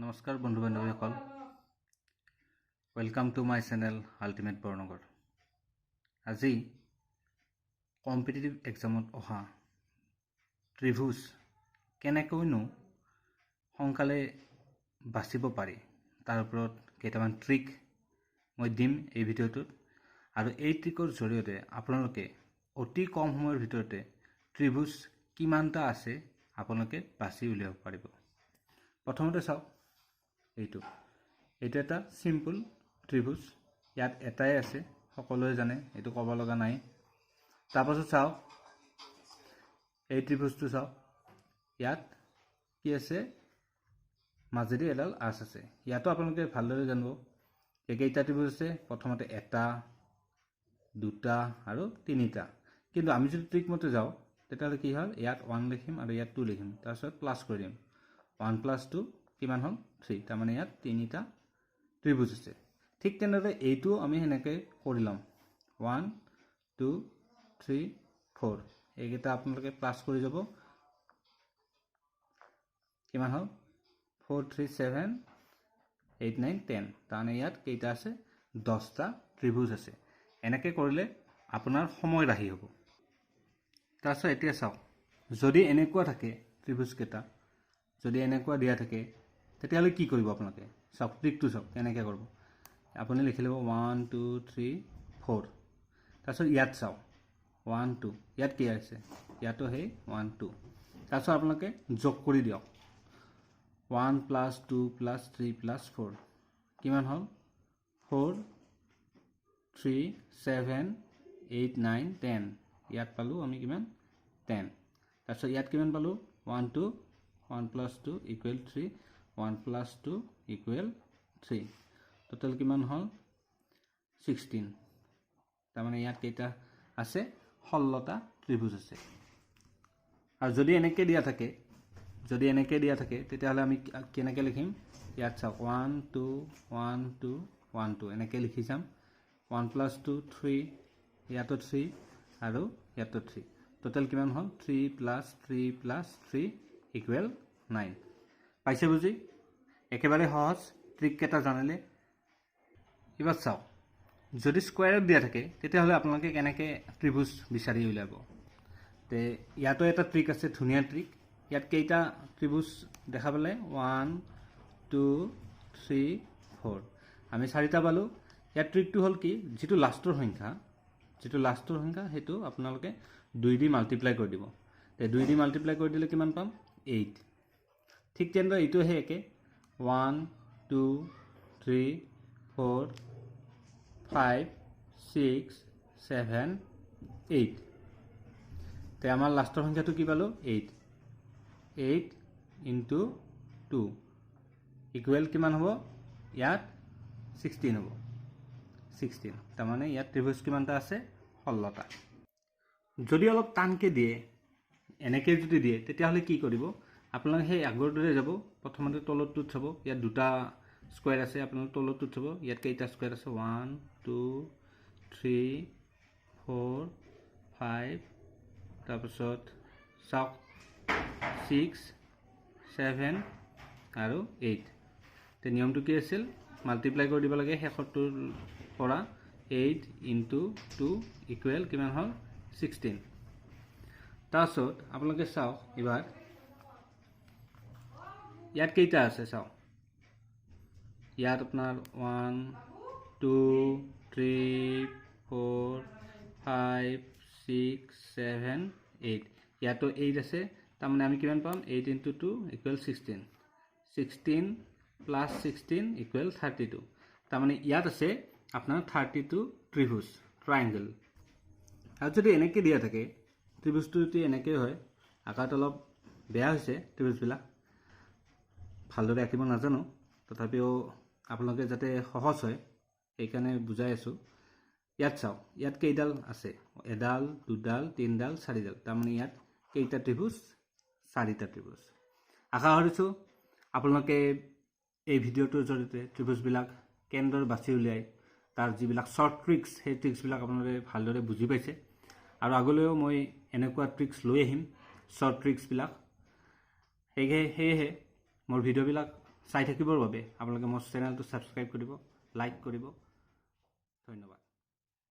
নমস্কাৰ বন্ধু বান্ধৱীসকল, welcome to my channel Ultimate Barnagar. আজি কম্পিটিটিভ এক্সামত অহা ত্ৰিভুজ কেনেকৈনো সোনকালে বাচিব পাৰি তাৰ ওপৰত কেইটামান ট্ৰিক মই দিম এই ভিডিঅ'টোত। আৰু এই ট্ৰিকৰ জৰিয়তে আপোনালোকে অতি কম সময়ৰ ভিতৰতে ত্ৰিভুজ কিমানটা আছে আপোনালোকে বাছি উলিয়াব পাৰিব। প্ৰথমতে চাওক, এইটো এটা সিম্পল ত্ৰিভুজ, ইয়াত এটাই আছে, সকলোৱে জানে, এইটো ক'ব লগা নাই। তাৰপাছত চাওক, এই ত্ৰিভুজটো চাওক, ইয়াত কি আছে, মাজেদি এডাল আঁচ আছে। ইয়াতো আপোনালোকে ভালদৰে জানিব কেইটা ত্ৰিভুজ আছে। প্ৰথমতে এটা, দুটা আৰু তিনিটা। কিন্তু আমি যদি ট্ৰিক মতে যাওঁ তেতিয়াহ'লে কি হ'ল, ইয়াত 1 লিখিম আৰু ইয়াত 2 লিখিম, তাৰপিছত প্লাছ কৰি দিম। 1 + 2 কিমান হ'ল 3, তাৰমানে ইয়াত তিনিটা ত্ৰিভুজ আছে। ঠিক তেনেদৰে এইটো আমি সেনেকৈ কৰি ল'ম, 1 2 3 4, এইকেইটা আপোনালোকে প্লাছ কৰি যাব, কিমান হ'ল 4 3 7 8 9 10, তাৰমানে ইয়াত কেইটা আছে, 10টা ত্ৰিভুজ আছে। এনেকৈ কৰিলে আপোনাৰ সময় ৰাহি হ'ব। তাৰপিছত এতিয়া চাওক, যদি এনেকুৱা থাকে ত্ৰিভুজকেইটা, যদি এনেকুৱা দিয়া থাকে তেতিয়াহ'লে কি কৰিব আপোনালোকে। চাওক, ট্ৰিকটো চাওক কেনেকৈ কৰিব। আপুনি লিখি ল'ব 1 2 3 4। তাৰপিছত ইয়াত চাওক 1 2, ইয়াত কি আছে, ইয়াতো সেই 1 2। তাৰপিছত আপোনালোকে যোগ কৰি দিয়ক, 1 + 2 + 3 + 4 কিমান হ'ল, 4 3 7 8 9 10, ইয়াত পালোঁ আমি কিমান 10। তাৰপিছত ইয়াত কিমান পালোঁ, 1 2, 1 + 2 = 3, 1 + 2 = 3, টোটেল কিমান হ'ল 16। তাৰমানে ইয়াত কেইটা আছে, 16টা ত্ৰিভুজ আছে। আৰু যদি এনেকৈ দিয়া থাকে তেতিয়াহ'লে আমি কেনেকৈ লিখিম, ইয়াত চাওক 1 2 1 2 1 2 এনেকৈ লিখি যাম। 1 + 2 3, ইয়াতো 3 আৰু ইয়াতো 3, টোটেল কিমান হ'ল 3 + 3 + 3 = 9। পাইছে বুজি? একেবাৰে সহজ, ট্ৰিককেইটা জানিলে। এবাৰ চাওক, যদি স্কুৱেৰত দিয়া থাকে তেতিয়াহ'লে আপোনালোকে কেনেকৈ ত্ৰিভুজ বিচাৰি উলিয়াব। তে ইয়াতো এটা ট্ৰিক আছে, ধুনীয়া ট্ৰিক। ইয়াত কেইটা ত্ৰিভুজ দেখা পালে, 1 2 3 4, আমি 4টা পালোঁ। ইয়াত ট্ৰিকটো হ'ল কি, যিটো লাষ্টৰ সংখ্যা সেইটো আপোনালোকে 2 দি মাল্টিপ্লাই কৰি দিব। তে 2 দি মাল্টিপ্লাই কৰি দিলে কিমান পাম, 8। ঠিক তেনেদৰে এইটো সেই একে, 1 2 3 4 5 6 7 8। তে আমাৰ লাষ্টৰ সংখ্যাটো কি পালোঁ, 8। 8 × 2 = কিমান হ'ব, ইয়াত 16 হ'ব, 16। তাৰমানে ইয়াত ত্ৰিভুজ কিমানটা আছে, 16টা। যদি অলপ টানকৈ দিয়ে, এনেকৈ যদি দিয়ে তেতিয়াহ'লে কি কৰিব, আপোনালোকে সেই আগৰ দৰে যাব। প্ৰথমতে তলৰটোত চাব, ইয়াত 2টা স্কুৱেৰ আছে, আপোনালোকে তলৰটোত চাব, ইয়াত কেইটা স্কুৱেৰ আছে, 1 2 3 4 5, তাৰপিছত চাওক 6 7 আৰু 8। তে নিয়মটো কি আছিল, মাল্টিপ্লাই কৰি দিব লাগে শেষৰটোৰ পৰা। 8 × 2 = কিমান হ'ল, 16। তাৰপিছত আপোনালোকে চাওক, এবাৰ ইয়াত কেইটা আছে চাওক, ইয়াত আপোনাৰ 1 2 3 4 5 6 7 8, ইয়াতো 8 আছে। তাৰমানে আমি কিমান পাম, 8 × 2 = 16, 16 + 16 = 32। তাৰমানে ইয়াত আছে আপোনাৰ 32 ত্ৰিভুজ, ট্ৰাইংগল। আৰু যদি এনেকৈ দিয়া থাকে, ত্ৰিভুজটো যদি এনেকৈ হয়, আকাৰটো অলপ বেয়া হৈছে, ত্ৰিভুজবিলাক ভালদৰে আঁকিব নাজানো, তথাপিও আপোনালোকে যাতে সহজ হয় সেইকাৰণে বুজাই আছোঁ। ইয়াত চাওক, ইয়াত কেইডাল আছে, এডাল 2ডাল 3ডাল 4ডাল, তাৰমানে ইয়াত কেইটা ত্ৰিভুজ, 4টা ত্ৰিভুজ। আশা কৰিছোঁ আপোনালোকে এই ভিডিঅ'টোৰ জৰিয়তে ত্ৰিভুজবিলাক কেনেদৰে বাছি উলিয়াই তাৰ যিবিলাক শ্বৰ্ট ট্ৰিক্স, সেই ট্ৰিক্সবিলাক আপোনালোকে ভালদৰে বুজি পাইছে। আৰু আগলৈও মই এনেকুৱা ট্ৰিক্স লৈ আহিম, শ্বৰ্ট ট্ৰিক্সবিলাক। সেয়েহে মোৰ ভিডিঅ'বিলাক চাই থাকিবৰ বাবে আপোনালোকে মোৰ চেনেলটো ছাবস্ক্ৰাইব কৰিব, লাইক কৰিব। ধন্যবাদ।